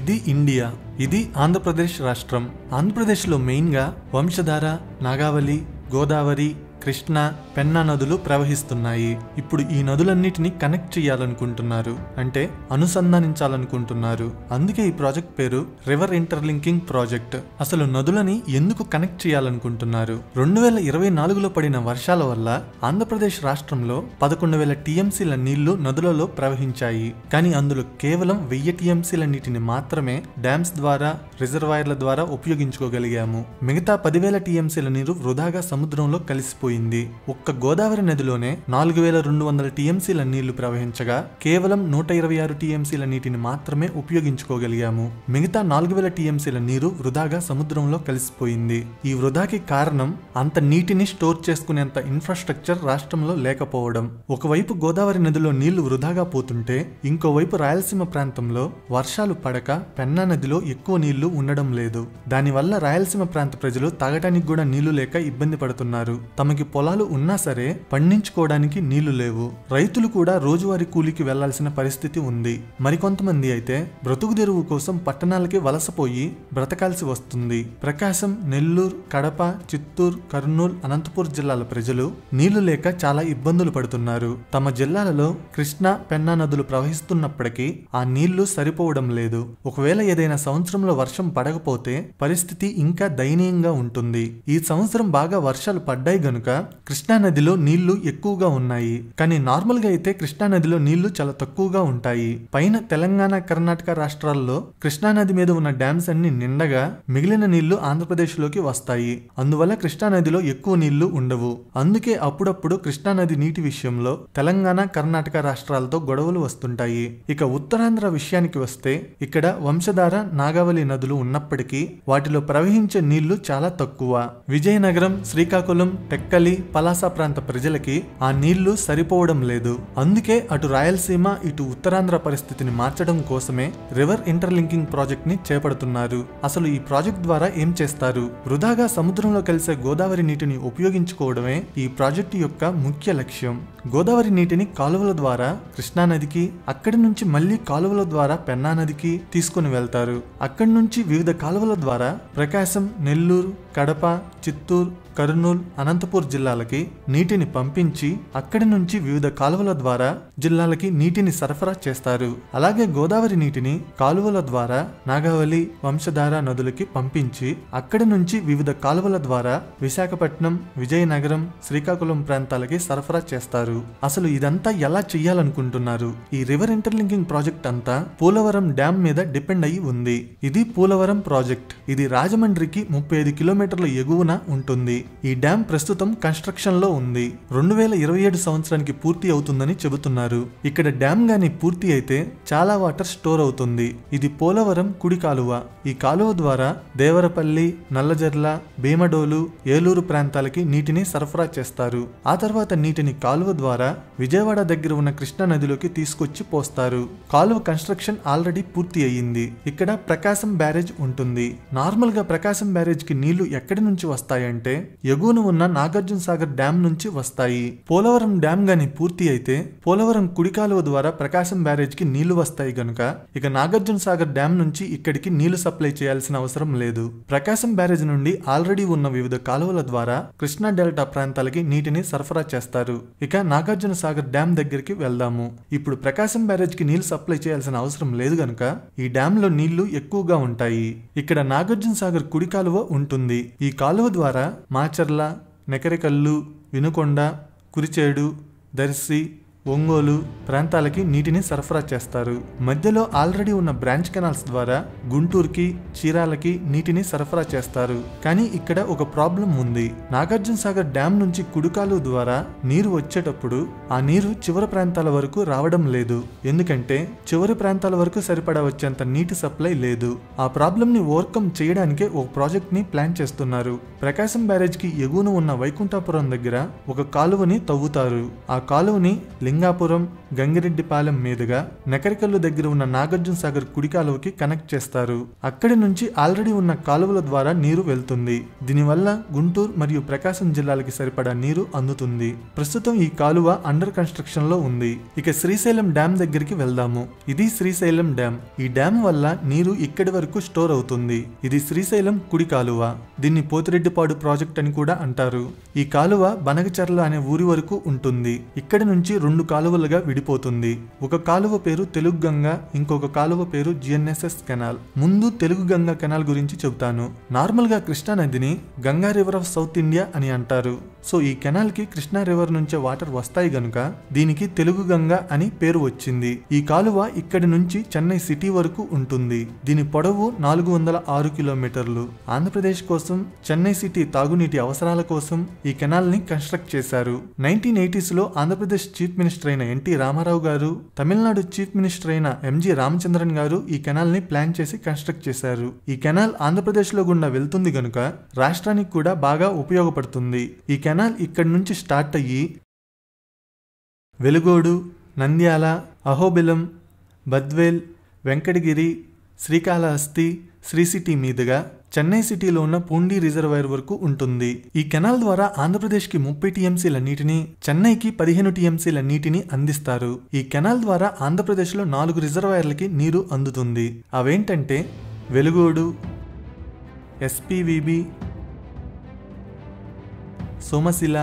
ఇది ఇండియా. ఇది ఆంధ్రప్రదేశ్ రాష్ట్రం. ఆంధ్రప్రదేశ్లో మెయిన్గా వంశధార, నాగావళి, గోదావరి, కృష్ణ, పెన్నా నదులు ప్రవహిస్తున్నాయి. ఇప్పుడు ఈ నదులన్నిటిని కనెక్ట్ చేయాలనుకుంటున్నారు, అంటే అనుసంధానించాలనుకుంటున్నారు. అందుకే ఈ ప్రాజెక్ట్ పేరు రివర్ ఇంటర్లింకింగ్ ప్రాజెక్ట్. అసలు నదులని ఎందుకు కనెక్ట్ చేయాలనుకుంటున్నారు? 2024లో పడిన వర్షాల వల్ల ఆంధ్రప్రదేశ్ రాష్ట్రంలో 11,000 టీఎంసీల నీళ్లు నదులలో ప్రవహించాయి. కానీ అందులో కేవలం 1000 టీఎంసీల నీటిని మాత్రమే డ్యామ్స్ ద్వారా, రిజర్వాయర్ల ద్వారా ఉపయోగించుకోగలిగాము. మిగతా 10,000 టీఎంసీల నీరు వృధాగా సముద్రంలో కలిసిపోయింది. ఒక్క గోదావరి నదిలోనే 4,200 టీఎంసీల నీళ్లు ప్రవహించగా కేవలం 126 టీఎంసీల నీటిని మాత్రమే ఉపయోగించుకోగలిగాము. మిగతా 4,000 టీఎంసీల నీరు వృధాగా సముద్రంలో కలిసిపోయింది. ఈ వృధాకి కారణం అంత నీటిని స్టోర్ చేసుకునేంత ఇన్ఫ్రాస్ట్రక్చర్ రాష్ట్రంలో లేకపోవడం. ఒకవైపు గోదావరి నదిలో నీళ్లు వృధాగా పోతుంటే ఇంకోవైపు రాయలసీమ ప్రాంతంలో వర్షాలు పడక పెన్నా నదిలో ఎక్కువ నీళ్లు ఉండడం లేదు. దానివల్ల రాయలసీమ ప్రాంత ప్రజలు తాగటానికి కూడా నీళ్లు లేక ఇబ్బంది పడుతున్నారు. తమకి పొలాలు ఉన్నా సరే పండించుకోవడానికి నీళ్లు లేవు. రైతులు కూడా రోజువారీ కూలికి వెళ్లాల్సిన పరిస్థితి ఉంది. మరికొంతమంది అయితే బ్రతుకు తెరువు కోసం పట్టణాలకి వలసపోయి బ్రతకాల్సి వస్తుంది. ప్రకాశం, నెల్లూరు, కడప, చిత్తూరు, కర్నూలు, అనంతపూర్ జిల్లాల ప్రజలు నీళ్లు లేక చాలా ఇబ్బందులు పడుతున్నారు. తమ జిల్లాలలో కృష్ణ, పెన్నా నదులు ప్రవహిస్తున్నప్పటికీ ఆ నీళ్లు సరిపోవడం లేదు. ఒకవేళ ఏదైనా సంవత్సరంలో వర్షం పడకపోతే పరిస్థితి ఇంకా దయనీయంగా ఉంటుంది. ఈ సంవత్సరం బాగా వర్షాలు పడ్డాయి గనుక కృష్ణా నదిలో నీళ్లు ఎక్కువగా ఉన్నాయి. కానీ నార్మల్ గా అయితే కృష్ణా నదిలో నీళ్లు చాలా తక్కువగా ఉంటాయి. పైన తెలంగాణ, కర్ణాటక రాష్ట్రాల్లో కృష్ణా నది మీద ఉన్న డ్యామ్స్ అన్ని నిండగా మిగిలిన నీళ్లు ఆంధ్రప్రదేశ్ లోకి వస్తాయి. అందువల్ల కృష్ణా నదిలో ఎక్కువ నీళ్లు ఉండవు. అందుకే అప్పుడప్పుడు కృష్ణా నది నీటి విషయంలో తెలంగాణ, కర్ణాటక రాష్ట్రాలతో గొడవలు వస్తుంటాయి. ఇక ఉత్తరాంధ్ర విషయానికి వస్తే ఇక్కడ వంశధార, నాగావళి నదులు ఉన్నప్పటికీ వాటిలో ప్రవహించే నీళ్లు చాలా తక్కువ. విజయనగరం, శ్రీకాకుళం, టెక్కలి, పలాస ప్రాంత ప్రజలకి ఆ నీళ్లు సరిపోవడం లేదు. అందుకే అటు రాయలసీమ, ఇటు ఉత్తరాంధ్ర పరిస్థితిని మార్చడం కోసమే రివర్ ఇంటర్లింకింగ్ ప్రాజెక్ట్ ని చేపడుతున్నారు. అసలు ఈ ప్రాజెక్ట్ ద్వారా ఏం చేస్తారు? వృధాగా సముద్రంలో కలిసే గోదావరి నీటిని ఉపయోగించుకోవడమే ఈ ప్రాజెక్టు యొక్క ముఖ్య లక్ష్యం. గోదావరి నీటిని కాలువల ద్వారా కృష్ణా నదికి, అక్కడి నుంచి మళ్లీ కాలువల ద్వారా పెన్నా నదికి తీసుకుని వెళ్తారు. అక్కడి నుంచి వివిధ కాలువల ద్వారా ప్రకాశం, నెల్లూరు, కడప, చిత్తూరు, కర్నూలు, అనంతపూర్ జిల్లాలకి నీటిని పంపించి అక్కడి నుంచి వివిధ కాలువల ద్వారా జిల్లాలకి నీటిని సరఫరా చేస్తారు. అలాగే గోదావరి నీటిని కాలువల ద్వారా నాగావళి, వంశధార నదులకి పంపించి అక్కడి నుంచి వివిధ కాలువల ద్వారా విశాఖపట్నం, విజయనగరం, శ్రీకాకుళం ప్రాంతాలకి సరఫరా చేస్తారు. అసలు ఇదంతా ఎలా చెయ్యాలనుకుంటున్నారు? ఈ రివర్ ఇంటర్లింకింగ్ ప్రాజెక్ట్ అంతా పోలవరం డ్యామ్ మీద డిపెండ్ అయి ఉంది. ఇది పోలవరం ప్రాజెక్ట్. ఇది రాజమండ్రికి 35 కిలోమీటర్ల ఎగువన ఉంటుంది. ఈ డ్యామ్ ప్రస్తుతం కన్స్ట్రక్షన్ లో ఉంది. 2027 సంవత్సరానికి పూర్తి అవుతుందని చెబుతున్నారు. ఇక్కడ డ్యామ్ గాని పూర్తి అయితే చాలా వాటర్ స్టోర్ అవుతుంది. ఇది పోలవరం కుడి కాలువ. ఈ కాలువ ద్వారా దేవరపల్లి, నల్లజర్ల, భీమడోలు, ఏలూరు ప్రాంతాలకి నీటిని సరఫరా చేస్తారు. ఆ తర్వాత నీటిని కాలువ ద్వారా విజయవాడ దగ్గర ఉన్న కృష్ణా నదిలోకి తీసుకొచ్చి పోస్తారు. కాలువ కన్స్ట్రక్షన్ ఆల్రెడీ పూర్తి అయ్యింది. ఇక్కడ ప్రకాశం బ్యారేజ్ ఉంటుంది. నార్మల్ గా ప్రకాశం బ్యారేజ్ కి నీళ్లు ఎక్కడి నుంచి వస్తాయంటే ఎగువన ఉన్న నాగార్జున సాగర్ డ్యామ్ నుంచి వస్తాయి. పోలవరం డ్యామ్ గాని పూర్తి అయితే పోలవరం కుడి కాలువ ద్వారా ప్రకాశం బ్యారేజ్ కి నీళ్లు వస్తాయి గనుక ఇక నాగార్జున సాగర్ డ్యామ్ నుంచి ఇక్కడికి నీళ్లు సప్లై చేయాల్సిన అవసరం లేదు. ప్రకాశం బ్యారేజ్ నుండి ఆల్రెడీ ఉన్న వివిధ కాలువల ద్వారా కృష్ణా డెల్టా ప్రాంతాలకి నీటిని సరఫరా చేస్తారు. ఇక నాగార్జున సాగర్ డ్యామ్ దగ్గరికి వెళ్దాము. ఇప్పుడు ప్రకాశం బ్యారేజ్ కి నీళ్లు సప్లై చేయాల్సిన అవసరం లేదు గనుక ఈ డ్యామ్ లో నీళ్లు ఎక్కువగా ఉంటాయి. ఇక్కడ నాగార్జున సాగర్ కుడి కాలువ ఉంటుంది. ఈ కాలువ ద్వారా మాచర్ల, నెకరికల్లు, వినుకొండ, కురిచేడు, దర్శి, ఒంగోలు ప్రాంతాలకి నీటిని సరఫరా చేస్తారు. మధ్యలో ఆల్రెడీ ఉన్న బ్రాంచ్ కెనాల్స్ ద్వారా గుంటూరుకి, చీరాలకి నీటిని సరఫరా చేస్తారు. కానీ ఇక్కడ ఒక ప్రాబ్లం ఉంది. నాగార్జున సాగర్ డ్యామ్ నుంచి కుడికాలు ద్వారా నీరు వచ్చేటప్పుడు ఆ నీరు చివరి ప్రాంతాల వరకు రావడం లేదు. ఎందుకంటే చివరి ప్రాంతాల వరకు సరిపడా వచ్చేంత నీటి సప్లై లేదు. ఆ ప్రాబ్లం ని ఓవర్కమ్ చేయడానికే ఒక ప్రాజెక్ట్ ని ప్లాన్ చేస్తున్నారు. ప్రకాశం బ్యారేజ్ కి ఎగువన ఉన్న వైకుంఠాపురం దగ్గర ఒక కాలువని తవ్వుతారు. ఆ కాలువని లింగాపురం, గంగిరెడ్డిపాలెం మీదుగా నకరికల్లు దగ్గర ఉన్న నాగార్జున సాగర్ కుడి కాలువకి కనెక్ట్ చేస్తారు. అక్కడి నుంచి ఆల్రెడీ ఉన్న కాలువల ద్వారా నీరు వెళ్తుంది. దీనివల్ల గుంటూరు మరియు ప్రకాశం జిల్లాలకి సరిపడా నీరు అందుతుంది. ప్రస్తుతం ఈ కాలువ అండర్ కన్స్ట్రక్షన్ లో ఉంది. ఇక శ్రీశైలం డ్యామ్ దగ్గరికి వెళ్దాము. ఇది శ్రీశైలం డ్యామ్. ఈ డ్యామ్ వల్ల నీరు ఇక్కడి వరకు స్టోర్ అవుతుంది. ఇది శ్రీశైలం కుడి కాలువ. దీన్ని పోతిరెడ్డిపాడు ప్రాజెక్ట్ అని కూడా అంటారు. ఈ కాలువ బనగచర్ల అనే ఊరి వరకు ఉంటుంది. ఇక్కడి నుంచి 2 కాలువలుగా విడిపోతుంది. ఒక కాలువ పేరు తెలుగు గంగ, ఇంకొక కాలువ పేరు జిఎన్ఎస్ఎస్ కెనాల్. ముందు తెలుగు గంగ కెనాల్ గురించి చెబుతాను. నార్మల్ గా కృష్ణా నదిని Ganga river of south India అని అంటారు. సో ఈ కెనాల్ కి కృష్ణా రివర్ నుంచే వాటర్ వస్తాయి గనుక దీనికి తెలుగు గంగ అని పేరు వచ్చింది. ఈ కాలువ ఇక్కడి నుంచి చెన్నై సిటీ వరకు ఉంటుంది. దీని పొడవు 406 కిలోమీటర్లు. ఆంధ్రప్రదేశ్ కోసం, చెన్నై సిటీ తాగునీటి అవసరాల కోసం ఈ కెనాల్ ని కన్స్ట్రక్ట్ చేశారు. 1980s లో ఆంధ్రప్రదేశ్ చీఫ్ మినిస్టర్ అయిన ఎన్టీ రామారావు గారు, తమిళనాడు చీఫ్ మినిస్టర్ అయిన ఎంజి రామచంద్రన్ గారు ఈ కెనాల్ ని ప్లాన్ చేసి కన్స్ట్రక్ట్ చేశారు. ఈ కెనాల్ ఆంధ్రప్రదేశ్ లో గుండా వెళ్తుంది గనుక రాష్ట్రానికి కూడా బాగా ఉపయోగపడుతుంది. ఈ కెనాల్ ఇక్కడి నుంచి స్టార్ట్ అయ్యి వెలుగోడు, నంద్యాల, అహోబిలం, బద్వేల్, వెంకటగిరి, శ్రీకాళహస్తి, శ్రీ సిటీ మీదుగా చెన్నై సిటీలో ఉన్న పూండి రిజర్వాయర్ వరకు ఉంటుంది. ఈ కెనాల్ ద్వారా ఆంధ్రప్రదేశ్కి 30 టీఎంసీల నీటిని, చెన్నైకి 15 టీఎంసీల నీటిని అందిస్తారు. ఈ కెనాల్ ద్వారా ఆంధ్రప్రదేశ్లో 4 రిజర్వాయర్లకి నీరు అందుతుంది. అవేంటంటే వెలుగోడు, ఎస్పీవీబీ, సోమశిల,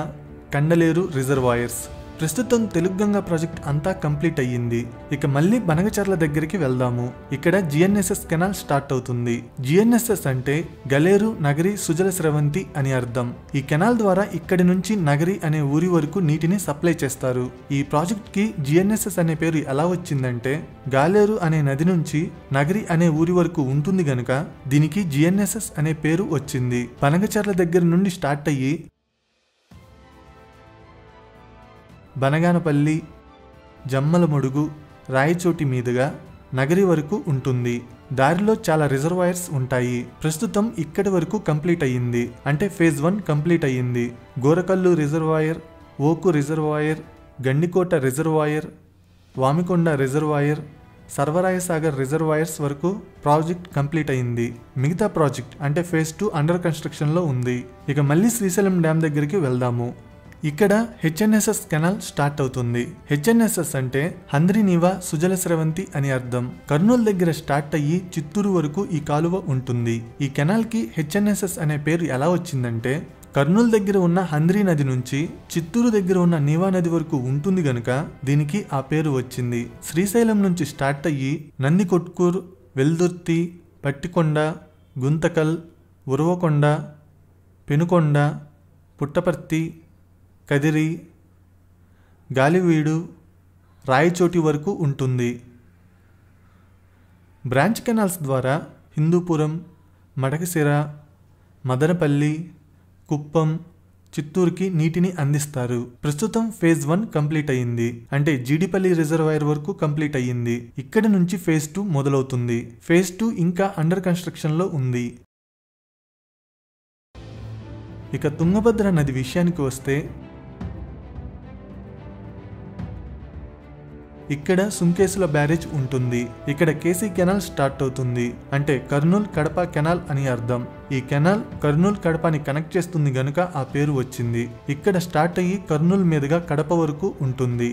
కండలేరు రిజర్వాయర్స్. ప్రస్తుతం తెలుగు గంగా ప్రాజెక్ట్ అంతా కంప్లీట్ అయ్యింది. ఇక మళ్ళీ బనగచర్ల దగ్గరికి వెళ్దాము. ఇక్కడ జిఎన్ఎస్ఎస్ కెనాల్ స్టార్ట్ అవుతుంది. జిఎన్ఎస్ఎస్ అంటే గలేరు నగరి సుజల స్రవంతి అని అర్థం. ఈ కెనాల్ ద్వారా ఇక్కడి నుంచి నగరి అనే ఊరి వరకు నీటిని సప్లై చేస్తారు. ఈ ప్రాజెక్ట్ కి జిఎన్ఎస్ఎస్ అనే పేరు ఎలా వచ్చిందంటే గాలేరు అనే నది నుంచి నగరి అనే ఊరి వరకు ఉంటుంది గనుక దీనికి జిఎన్ఎస్ఎస్ అనే పేరు వచ్చింది. బనగచర్ల దగ్గర నుండి స్టార్ట్ అయ్యి బనగానపల్లి, జమ్మలమడుగు, రాయచోటి మీదుగా నగరి వరకు ఉంటుంది. దారిలో చాలా రిజర్వాయర్స్ ఉంటాయి. ప్రస్తుతం ఇక్కడి వరకు కంప్లీట్ అయ్యింది. అంటే ఫేజ్ 1 కంప్లీట్ అయ్యింది. Gorakallu reservoir, Owk reservoir, Gandikota reservoir, Vamikonda reservoir, Sarvarayasagar reservoirs వరకు ప్రాజెక్ట్ కంప్లీట్ అయింది. మిగతా ప్రాజెక్ట్ అంటే ఫేజ్ 2 అండర్ కన్స్ట్రక్షన్లో ఉంది. ఇక మళ్ళీ శ్రీశైలం డ్యామ్ దగ్గరికి వెళ్దాము. ఇక్కడ హెచ్ఎన్ఎస్ఎస్ కెనాల్ స్టార్ట్ అవుతుంది. హెచ్ఎన్ఎస్ఎస్ అంటే హంద్రీనీవా సుజల స్రవంతి అని అర్థం. కర్నూలు దగ్గర స్టార్ట్ అయ్యి చిత్తూరు వరకు ఈ కాలువ ఉంటుంది. ఈ కెనాల్ కి హెచ్ఎన్ఎస్ఎస్ అనే పేరు ఎలా వచ్చిందంటే కర్నూలు దగ్గర ఉన్న హంద్రీ నది నుంచి చిత్తూరు దగ్గర ఉన్న నీవా నది వరకు ఉంటుంది గనుక దీనికి ఆ పేరు వచ్చింది. శ్రీశైలం నుంచి స్టార్ట్ అయ్యి నందికొట్కూర్, వెల్దుర్తి, పట్టికొండ, గుంతకల్, ఉరవకొండ, పెనుకొండ, పుట్టపర్తి, కదిరి, గాలివీడు, రాయచోటి వరకు ఉంటుంది. బ్రాంచ్ కెనాల్స్ ద్వారా హిందూపురం, మడకశిర, మదనపల్లి, కుప్పం, చిత్తూరుకి నీటిని అందిస్తారు. ప్రస్తుతం ఫేజ్ 1 కంప్లీట్ అయ్యింది. అంటే జీడిపల్లి రిజర్వాయర్ వరకు కంప్లీట్ అయ్యింది. ఇక్కడి నుంచి ఫేజ్ 2 మొదలవుతుంది. ఫేజ్ 2 ఇంకా అండర్ కన్స్ట్రక్షన్లో ఉంది. ఇక తుంగభద్ర నది విషయానికి వస్తే ఇక్కడ సుంకేసుల బ్యారేజ్ ఉంటుంది. ఇక్కడ కేసీ కెనాల్ స్టార్ట్ అవుతుంది. అంటే కర్నూలు కడప కెనాల్ అని అర్థం. ఈ కెనాల్ కర్నూలు కడపని కనెక్ట్ చేస్తుంది గనుక ఆ పేరు వచ్చింది. ఇక్కడ స్టార్ట్ అయ్యి కర్నూలు మీదుగా కడప వరకు ఉంటుంది.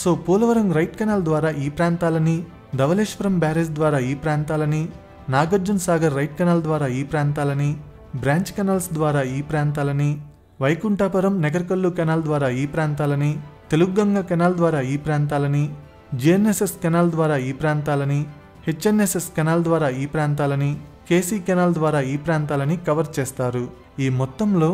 సో పోలవరం రైట్ కెనాల్ ద్వారా ఈ ప్రాంతాలని, ధవళేశ్వరం బ్యారేజ్ ద్వారా ఈ ప్రాంతాలని, నాగార్జున సాగర్ రైట్ కెనాల్ ద్వారా ఈ ప్రాంతాలని, బ్రాంచ్ కెనాల్స్ ద్వారా ఈ ప్రాంతాలని, వైకుంఠాపురం నగర్కల్లు కెనాల్ ద్వారా ఈ ప్రాంతాలని, తెలుగు గంగ కెనాల్ ద్వారా ఈ ప్రాంతాలని, జిఎన్ఎస్ఎస్ కెనాల్ ద్వారా ఈ ప్రాంతాలని, హెచ్ఎన్ఎస్ఎస్ కెనాల్ ద్వారా ఈ ప్రాంతాలని, కేసీ కెనాల్ ద్వారా ఈ ప్రాంతాలని కవర్ చేస్తారు. ఈ మొత్తంలో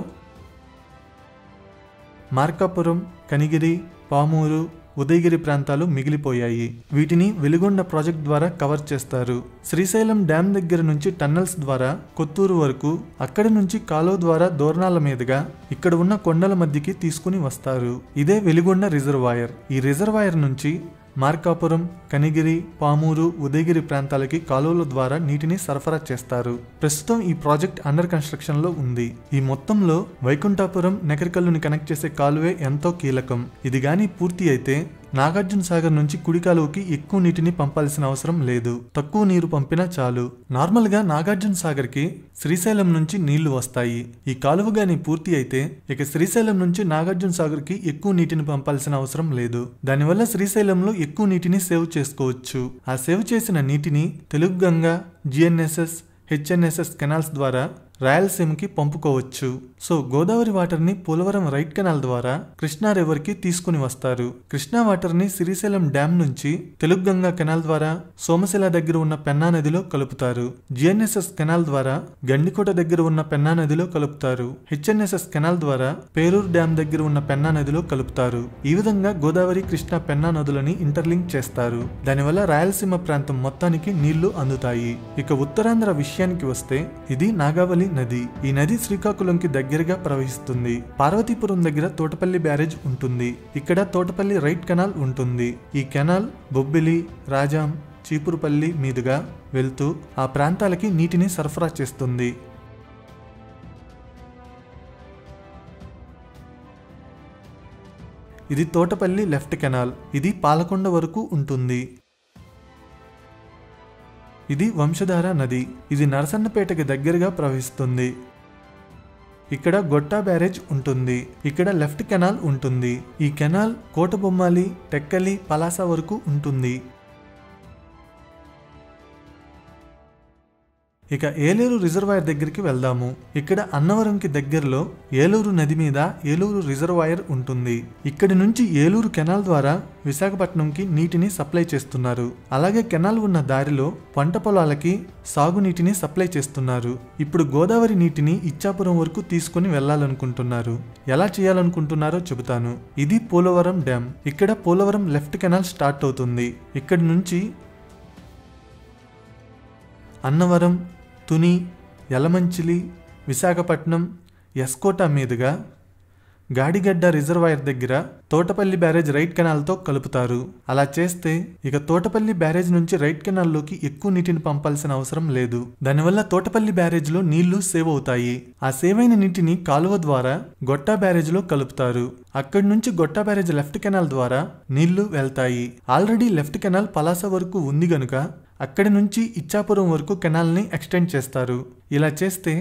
మార్కాపురం, కనిగిరి, పామూరు, ఉదయగిరి ప్రాంతాలు మిగిలిపోయాయి. వీటిని వెలుగొండ ప్రాజెక్ట్ ద్వారా కవర్ చేస్తారు. శ్రీశైలం డ్యామ్ దగ్గర నుంచి టన్నల్స్ ద్వారా కొత్తూరు వరకు, అక్కడి నుంచి కాలువ ద్వారా దోర్నాల మీదుగా ఇక్కడ ఉన్న కొండల మధ్యకి తీసుకుని వస్తారు. ఇదే వెలుగొండ రిజర్వాయర్. ఈ రిజర్వాయర్ నుంచి మార్కాపురం, కనిగిరి, పామూరు, ఉదయగిరి ప్రాంతాలకి కాలువల ద్వారా నీటిని సరఫరా చేస్తారు. ప్రస్తుతం ఈ ప్రాజెక్ట్ అండర్ కన్స్ట్రక్షన్ లో ఉంది. ఈ మొత్తంలో వైకుంఠాపురం, నెకరికల్లుని కనెక్ట్ చేసే కాలువే ఎంతో కీలకం. ఇది గాని పూర్తి అయితే నాగార్జున సాగర్ నుంచి కుడి కాలువకి ఎక్కువ నీటిని పంపాల్సిన అవసరం లేదు. తక్కువ నీరు పంపినా చాలు. నార్మల్ గా నాగార్జున సాగర్ కి శ్రీశైలం నుంచి నీళ్లు వస్తాయి. ఈ కాలువ గాని పూర్తి అయితే ఇక శ్రీశైలం నుంచి నాగార్జున సాగర్ కి ఎక్కువ నీటిని పంపాల్సిన అవసరం లేదు. దానివల్ల శ్రీశైలంలో ఎక్కువ నీటిని సేవ్ చేసుకోవచ్చు. ఆ సేవ్ చేసిన నీటిని Telugu Ganga, GNSS, HNSS canals ద్వారా రాయలసీమకి పంపుకోవచ్చు. సో గోదావరి వాటర్ ని పోలవరం రైట్ కెనాల్ ద్వారా కృష్ణా రివర్ కి తీసుకుని వస్తారు. కృష్ణా వాటర్ ని శ్రీశైలం డ్యామ్ నుంచి తెలుగు గంగా కెనాల్ ద్వారా సోమశిల దగ్గర ఉన్న పెన్నా నదిలో కలుపుతారు. GNSS కెనాల్ ద్వారా గండికోట దగ్గర ఉన్న పెన్నా నదిలో కలుపుతారు. HNSS కెనాల్ ద్వారా పేరూరు డ్యామ్ దగ్గర ఉన్న పెన్నా నదిలో కలుపుతారు. ఈ విధంగా గోదావరి, కృష్ణా, పెన్నా నదులని ఇంటర్లింక్ చేస్తారు. దానివల్ల రాయలసీమ ప్రాంతం మొత్తానికి నీళ్లు అందుతాయి. ఇక ఉత్తరాంధ్ర విషయానికి వస్తే ఇది నాగావళి నది. ఈ నది శ్రీకాకుళంకి దగ్గరగా ప్రవహిస్తుంది. పార్వతీపురం దగ్గర తోటపల్లి బ్యారేజ్ ఉంటుంది. ఇక్కడ తోటపల్లి రైట్ కెనాల్ ఉంటుంది. ఈ కెనాల్ బొబ్బిలి, రాజాం, చీపురుపల్లి మీదుగా వెళ్తూ ఆ ప్రాంతాలకి నీటిని సరఫరా చేస్తుంది. ఇది తోటపల్లి లెఫ్ట్ కెనాల్. ఇది పాలకొండ వరకు ఉంటుంది. ఇది వంశధార నది. ఇది నరసన్నపేటకి దగ్గరగా ప్రవహిస్తుంది. ఇక్కడ గొట్టా బ్యారేజ్ ఉంటుంది. ఇక్కడ లెఫ్ట్ కెనాల్ ఉంటుంది. ఈ కెనాల్ కోటబొమ్మాలి, టెక్కలి, పలాస వరకు ఉంటుంది. ఇక ఏలూరు రిజర్వాయర్ దగ్గరికి వెళ్దాము. ఇక్కడ అన్నవరంకి దగ్గరలో ఏలూరు నది మీద ఏలూరు రిజర్వాయర్ ఉంటుంది. ఇక్కడి నుంచి ఏలూరు కెనాల్ ద్వారా విశాఖపట్నంకి నీటిని సప్లై చేస్తున్నారు. అలాగే కెనాల్ ఉన్న దారిలో పంట పొలాలకి సాగునీటిని సప్లై చేస్తున్నారు. ఇప్పుడు గోదావరి నీటిని ఇచ్చాపురం వరకు తీసుకుని వెళ్లాలనుకుంటున్నారు. ఎలా చేయాలనుకుంటున్నారో చెబుతాను. ఇది పోలవరం డ్యామ్. ఇక్కడ పోలవరం లెఫ్ట్ కెనాల్ స్టార్ట్ అవుతుంది. ఇక్కడి నుంచి అన్నవరం, తుని, యలమంచిలి, విశాఖపట్నం, ఎస్కోట మీదుగా గాడిగడ్డ రిజర్వాయర్ దగ్గర తోటపల్లి బ్యారేజ్ రైట్ కెనాల్తో కలుపుతారు. అలా చేస్తే ఇక తోటపల్లి బ్యారేజ్ నుంచి రైట్ కెనాల్లోకి ఎక్కువ నీటిని పంపాల్సిన అవసరం లేదు. దానివల్ల తోటపల్లి బ్యారేజ్లో నీళ్లు సేవ్ అవుతాయి. ఆ సేవ్ అయిన నీటిని కాలువ ద్వారా గొట్టా బ్యారేజ్లో కలుపుతారు. అక్కడి నుంచి గొట్టా బ్యారేజ్ లెఫ్ట్ కెనాల్ ద్వారా నీళ్లు వెళ్తాయి. ఆల్రెడీ లెఫ్ట్ కెనాల్ పలాస వరకు ఉంది గనుక అక్కడి నుంచి ఇచ్చాపురం వరకు కెనాల్ని ఎక్స్టెండ్ చేస్తారు. ఇలా చేస్తే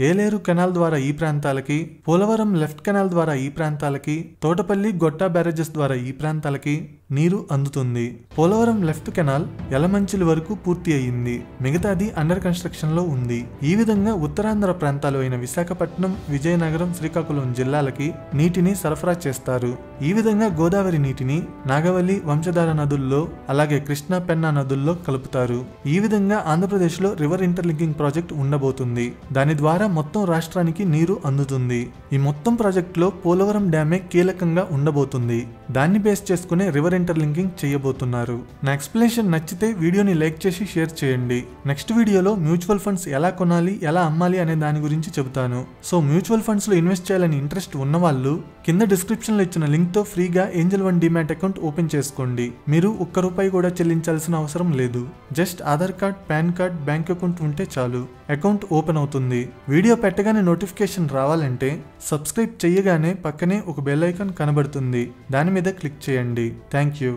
ఏలేరు కెనాల్ ద్వారా ఈ ప్రాంతాలకి, పోలవరం లెఫ్ట్ కెనాల్ ద్వారా ఈ ప్రాంతాలకి, తోటపల్లి గొట్టా బ్యారేజెస్ ద్వారా ఈ ప్రాంతాలకి నీరు అందుతుంది. పోలవరం లెఫ్ట్ కెనాల్ యలమంచిలి వరకు పూర్తి అయ్యింది. మిగతాది అండర్ కన్స్ట్రక్షన్ లో ఉంది. ఈ విధంగా ఉత్తరాంధ్ర ప్రాంతాలు అయిన విశాఖపట్నం, విజయనగరం, శ్రీకాకుళం జిల్లాలకి నీటిని సరఫరా చేస్తారు. ఈ విధంగా గోదావరి నీటిని నాగవల్లి, వంశధార నదుల్లో అలాగే కృష్ణా, పెన్నా నదుల్లో కలుపుతారు. ఈ విధంగా ఆంధ్రప్రదేశ్ లో రివర్ ఇంటర్లింకింగ్ ప్రాజెక్ట్ ఉండబోతుంది. దాని ద్వారా మొత్తం రాష్ట్రానికి నీరు అందుతుంది. ఈ మొత్తం ప్రాజెక్ట్ లో పోలవరం డ్యామే కీలకంగా ఉండబోతుంది. దాన్ని బేస్ చేసుకునే రివర్ ఇంటర్లింకింగ్ చేయబోతున్నారు. నా ఎక్స్ప్లెనేషన్ నచ్చితే వీడియోని లైక్ చేసి షేర్ చేయండి. నెక్స్ట్ వీడియోలో మ్యూచువల్ ఫండ్స్ ఎలా కొనాలి, ఎలా అమ్మాలి అనే దాని గురించి చెబుతాను. సో మ్యూచువల్ ఫండ్స్ లో ఇన్వెస్ట్ చేయాలని ఇంట్రెస్ట్ ఉన్న వాళ్ళు కింద డిస్క్రిప్షన్ లో ఇచ్చిన లింక్ తో ఫ్రీగా ఏంజల్ 1 డిమాట్ అకౌంట్ ఓపెన్ చేసుకోండి. మీరు ₹1 కూడా చెల్లించాల్సిన అవసరం లేదు. Just Aadhaar card, pan card, bank account ఉంటే చాలు అకౌంట్ ఓపెన్ అవుతుంది. వీడియో పెట్టగానే నోటిఫికేషన్ రావాలంటే సబ్స్క్రైబ్ చేయగానే పక్కనే ఒక బెల్ ఐకాన్ కనబడుతుంది. దాని మీద క్లిక్ చేయండి. Thank you.